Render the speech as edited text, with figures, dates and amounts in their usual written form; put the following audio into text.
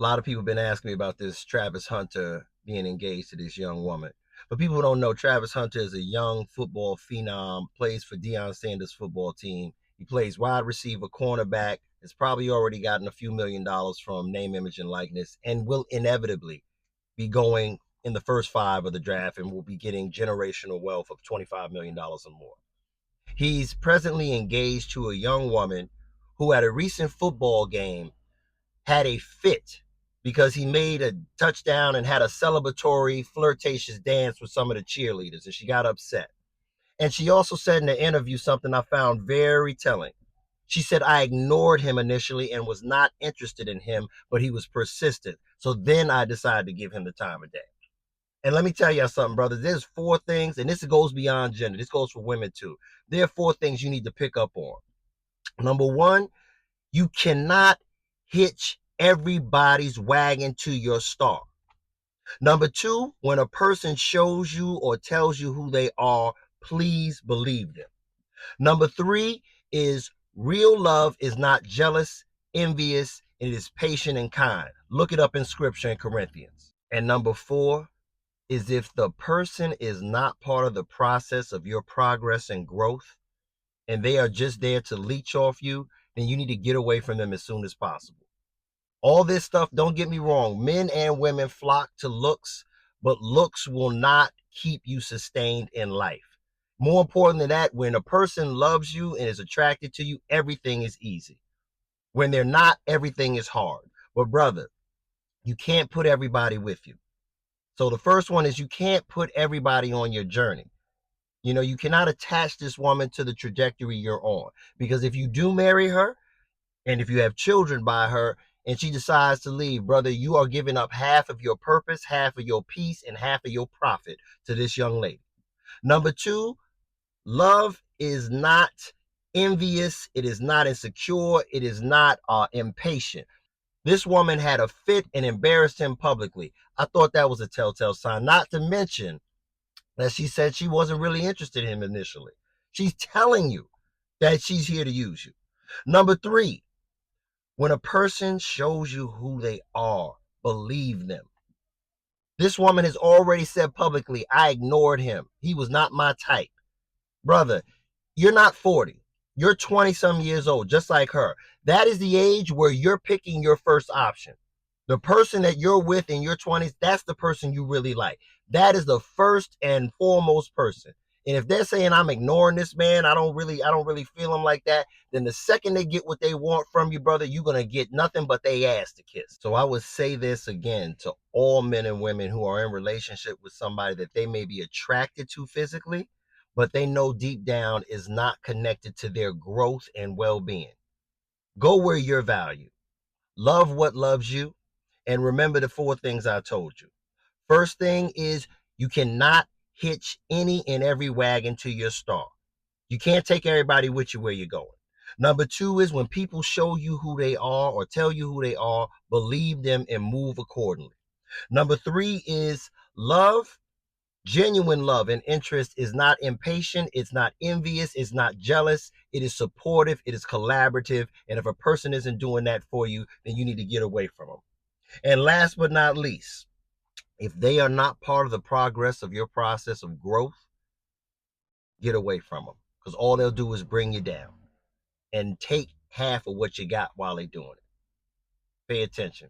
A lot of people have been asking me about this Travis Hunter being engaged to this young woman. But people don't know Travis Hunter is a young football phenom, plays for Deion Sanders' football team. He plays wide receiver, cornerback, has probably already gotten a few $1 million from name, image, and likeness, and will inevitably be going in the first five of the draft and will be getting generational wealth of $25 million or more. He's presently engaged to a young woman who, at a recent football game, had a fit because he made a touchdown and had a celebratory, flirtatious dance with some of the cheerleaders, and she got upset. And she also said in the interview something I found very telling. She said, I ignored him initially and was not interested in him, but he was persistent. So then I decided to give him the time of day. And let me tell you something, brother. There's four things, and this goes beyond gender. This goes for women too. There are four things you need to pick up on. Number one, you cannot hitch everybody's wagon to your star. Number two, when a person shows you or tells you who they are, please believe them. Number three is real love is not jealous, envious, it is patient and kind. Look it up in scripture in Corinthians. And number four is if the person is not part of the process of your progress and growth, and they are just there to leech off you, then you need to get away from them as soon as possible. All this stuff, don't get me wrong, men and women flock to looks, but looks will not keep you sustained in life. More important than that, when a person loves you and is attracted to you, everything is easy. When they're not, everything is hard. But brother, you can't put everybody with you. So the first one is you can't put everybody on your journey. You know, you cannot attach this woman to the trajectory you're on, because if you do marry her, and if you have children by her and she decides to leave, brother, you are giving up half of your purpose, half of your peace, and half of your profit to this young lady. Number two, love is not envious. It is not insecure. It is not impatient. This woman had a fit and embarrassed him publicly. I thought that was a telltale sign, not to mention that she said she wasn't really interested in him initially. She's telling you that she's here to use you. Number three, when a person shows you who they are, believe them. This woman has already said publicly, I ignored him. He was not my type. Brother, you're not 40. You're 20 some years old, just like her. That is the age where you're picking your first option. The person that you're with in your 20s, that's the person you really like. That is the first and foremost person. And if they're saying I'm ignoring this man, I don't really feel him like that, then the second they get what they want from you, brother, you're gonna get nothing but they ass to kiss. So I would say this again to all men and women who are in relationship with somebody that they may be attracted to physically, but they know deep down is not connected to their growth and well-being. Go where you're valued. Love what loves you. And remember the four things I told you. First thing is you cannot hitch any and every wagon to your star. You can't take everybody with you where you're going. Number two is when people show you who they are or tell you who they are, believe them and move accordingly. Number three is love. Genuine love and interest is not impatient, it's not envious, it's not jealous, it is supportive, it is collaborative. And if a person isn't doing that for you, then you need to get away from them. And last but not least, if they are not part of the progress of your process of growth, get away from them, because all they'll do is bring you down and take half of what you got while they're doing it. Pay attention.